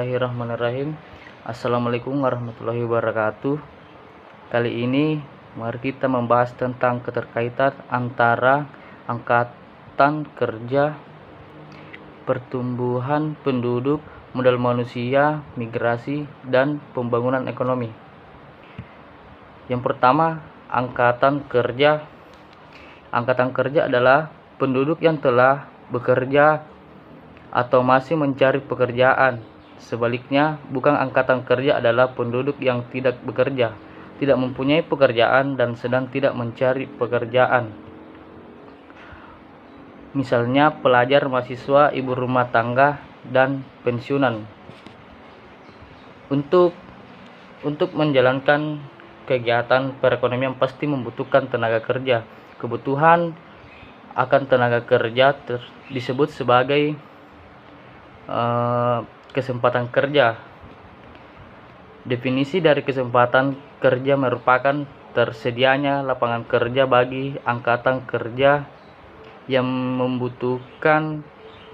Bismillahirrahmanirrahim. Assalamualaikum warahmatullahi wabarakatuh. Kali ini mari kita membahas tentang keterkaitan antara angkatan kerja, pertumbuhan penduduk, modal manusia, migrasi, dan pembangunan ekonomi. Yang pertama, angkatan kerja. Angkatan kerja adalah penduduk yang telah bekerja atau masih mencari pekerjaan. Sebaliknya, bukan angkatan kerja adalah penduduk yang tidak bekerja, tidak mempunyai pekerjaan, dan sedang tidak mencari pekerjaan. Misalnya pelajar, mahasiswa, ibu rumah tangga, dan pensiunan. Untuk menjalankan kegiatan perekonomian pasti membutuhkan tenaga kerja. Kebutuhan akan tenaga kerja disebut sebagai kesempatan kerja. Definisi dari kesempatan kerja merupakan tersedianya lapangan kerja bagi angkatan kerja yang membutuhkan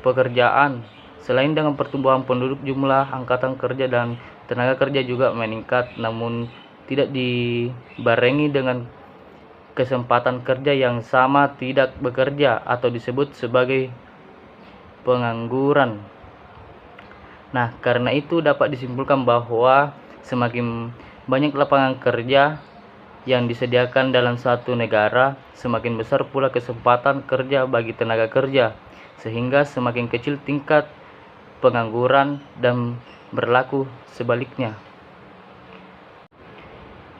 pekerjaan. Selain dengan pertumbuhan penduduk, jumlah angkatan kerja dan tenaga kerja juga meningkat, namun tidak dibarengi dengan kesempatan kerja yang sama tidak bekerja atau disebut sebagai pengangguran. Nah, karena itu dapat disimpulkan bahwa semakin banyak lapangan kerja yang disediakan dalam satu negara, semakin besar pula kesempatan kerja bagi tenaga kerja, sehingga semakin kecil tingkat pengangguran, dan berlaku sebaliknya.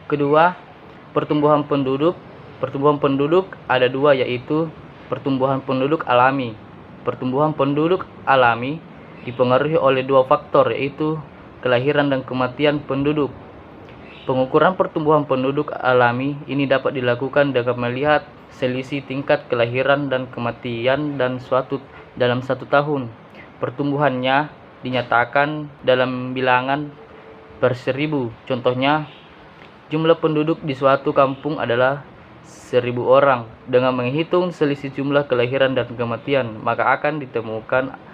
Kedua, pertumbuhan penduduk. Pertumbuhan penduduk ada dua, yaitu pertumbuhan penduduk alami. Pertumbuhan penduduk alami dipengaruhi oleh dua faktor, yaitu kelahiran dan kematian penduduk. Pengukuran pertumbuhan penduduk alami ini dapat dilakukan dengan melihat selisih tingkat kelahiran dan kematian dalam satu tahun. Pertumbuhannya dinyatakan dalam bilangan per 1000. Contohnya, jumlah penduduk di suatu kampung adalah 1000 orang. Dengan menghitung selisih jumlah kelahiran dan kematian, maka akan ditemukan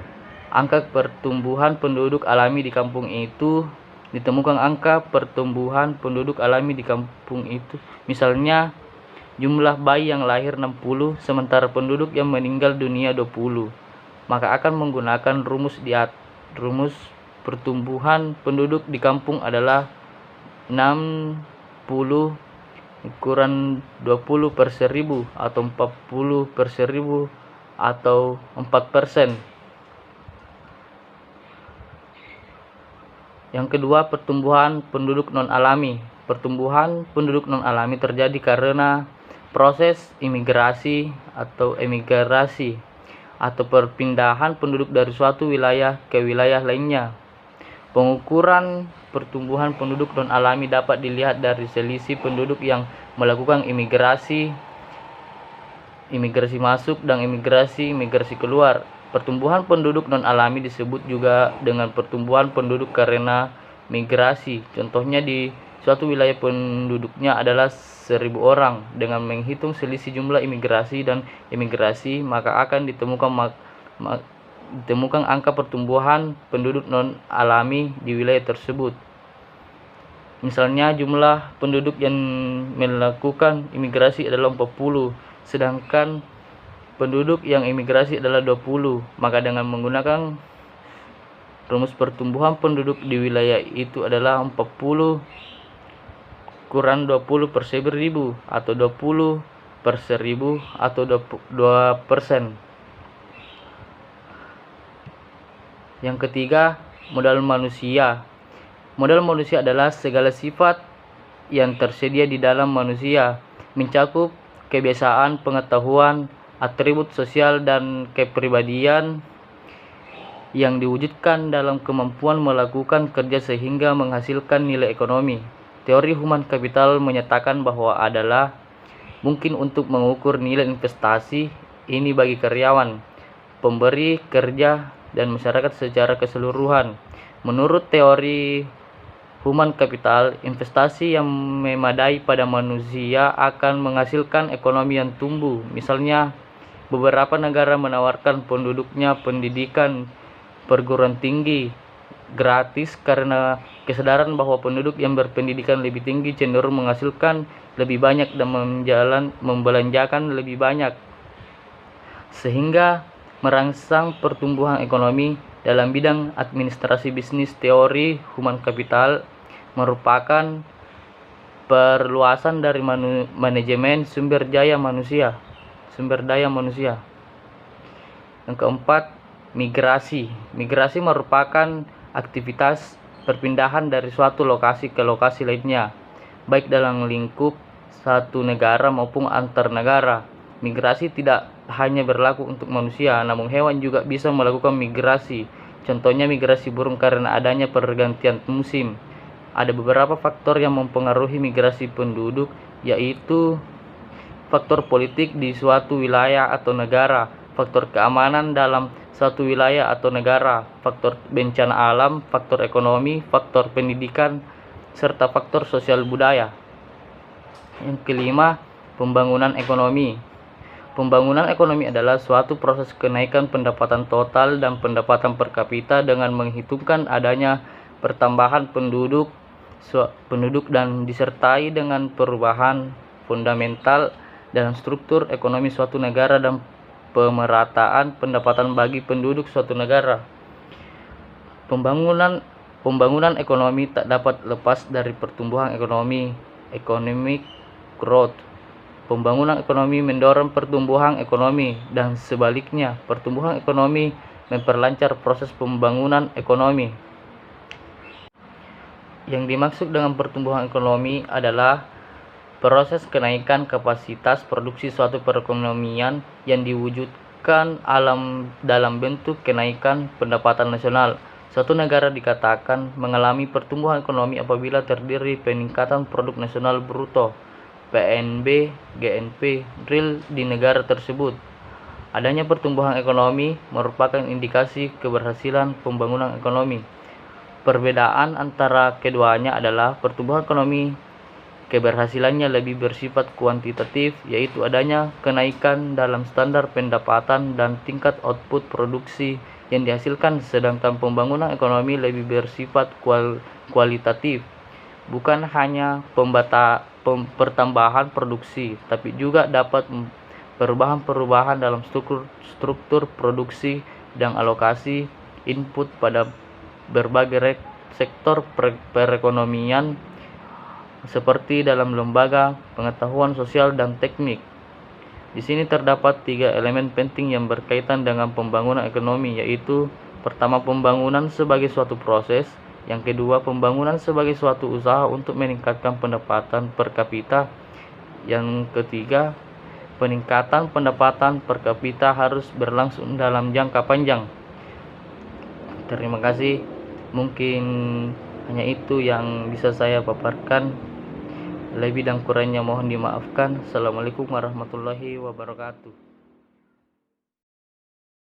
angka pertumbuhan penduduk alami di kampung itu. Misalnya, jumlah bayi yang lahir 60, sementara penduduk yang meninggal dunia 20. Maka akan menggunakan rumus pertumbuhan penduduk di kampung adalah 60 ukuran 20 per 1000 atau 40 per 1000 atau 4%. Yang kedua, pertumbuhan penduduk non-alami. Pertumbuhan penduduk non-alami terjadi karena proses imigrasi atau emigrasi atau perpindahan penduduk dari suatu wilayah ke wilayah lainnya. Pengukuran pertumbuhan penduduk non-alami dapat dilihat dari selisih penduduk yang melakukan imigrasi masuk dan imigrasi keluar. Pertumbuhan penduduk non-alami disebut juga dengan pertumbuhan penduduk karena migrasi. Contohnya, di suatu wilayah penduduknya adalah 1000 orang. Dengan menghitung selisih jumlah imigrasi dan emigrasi, maka akan ditemukan angka pertumbuhan penduduk non-alami di wilayah tersebut. Misalnya, jumlah penduduk yang melakukan imigrasi adalah 40, sedangkan penduduk yang imigrasi adalah 20. Maka dengan menggunakan rumus pertumbuhan penduduk di wilayah itu adalah 40 kurang 20 per 1000 atau 20 per 1000 atau 2%. Yang ketiga, modal manusia. Modal manusia adalah segala sifat yang tersedia di dalam manusia, mencakup kebiasaan, pengetahuan, atribut sosial, dan kepribadian yang diwujudkan dalam kemampuan melakukan kerja sehingga menghasilkan nilai ekonomi. Teori human capital menyatakan bahwa adalah mungkin untuk mengukur nilai investasi ini bagi karyawan, pemberi kerja, dan masyarakat secara keseluruhan. Menurut teori human capital, investasi yang memadai pada manusia akan menghasilkan ekonomi yang tumbuh. Misalnya, beberapa negara menawarkan penduduknya pendidikan perguruan tinggi gratis karena kesadaran bahwa penduduk yang berpendidikan lebih tinggi cenderung menghasilkan lebih banyak dan membelanjakan lebih banyak, sehingga merangsang pertumbuhan ekonomi. Dalam bidang administrasi bisnis, teori human capital merupakan perluasan dari manajemen sumber daya manusia. Yang keempat, migrasi. Migrasi merupakan aktivitas perpindahan dari suatu lokasi ke lokasi lainnya, baik dalam lingkup satu negara maupun antar negara. Migrasi tidak hanya berlaku untuk manusia, namun hewan juga bisa melakukan migrasi. Contohnya migrasi burung karena adanya pergantian musim. Ada beberapa faktor yang mempengaruhi migrasi penduduk, yaitu faktor politik di suatu wilayah atau negara, faktor keamanan dalam suatu wilayah atau negara, faktor bencana alam, faktor ekonomi, faktor pendidikan, serta faktor sosial budaya. Yang kelima, pembangunan ekonomi. Pembangunan ekonomi adalah suatu proses kenaikan pendapatan total dan pendapatan per kapita dengan menghitungkan adanya pertambahan penduduk dan disertai dengan perubahan fundamental dalam struktur ekonomi suatu negara dan pemerataan pendapatan bagi penduduk suatu negara. Pembangunan ekonomi tak dapat lepas dari pertumbuhan ekonomi, economic growth. Pembangunan ekonomi mendorong pertumbuhan ekonomi dan sebaliknya, pertumbuhan ekonomi memperlancar proses pembangunan ekonomi. Yang dimaksud dengan pertumbuhan ekonomi adalah proses kenaikan kapasitas produksi suatu perekonomian yang diwujudkan dalam bentuk kenaikan pendapatan nasional. Suatu negara dikatakan mengalami pertumbuhan ekonomi apabila terdiri peningkatan produk nasional bruto (PNB, GNP) real di negara tersebut. Adanya pertumbuhan ekonomi merupakan indikasi keberhasilan pembangunan ekonomi. Perbedaan antara keduanya adalah pertumbuhan ekonomi keberhasilannya lebih bersifat kuantitatif, yaitu adanya kenaikan dalam standar pendapatan dan tingkat output produksi yang dihasilkan, sedangkan pembangunan ekonomi lebih bersifat kualitatif, bukan hanya pertambahan produksi, tapi juga dapat perubahan-perubahan dalam struktur produksi dan alokasi input pada berbagai sektor perekonomian seperti dalam lembaga pengetahuan sosial dan teknik. Di sini terdapat 3 elemen penting yang berkaitan dengan pembangunan ekonomi, yaitu pertama, pembangunan sebagai suatu proses. Yang kedua, pembangunan sebagai suatu usaha untuk meningkatkan pendapatan per kapita. Yang ketiga, peningkatan pendapatan per kapita harus berlangsung dalam jangka panjang. Terima kasih. Mungkin hanya itu yang bisa saya paparkan. Lebih dan kurangnya mohon dimaafkan. Assalamualaikum warahmatullahi wabarakatuh.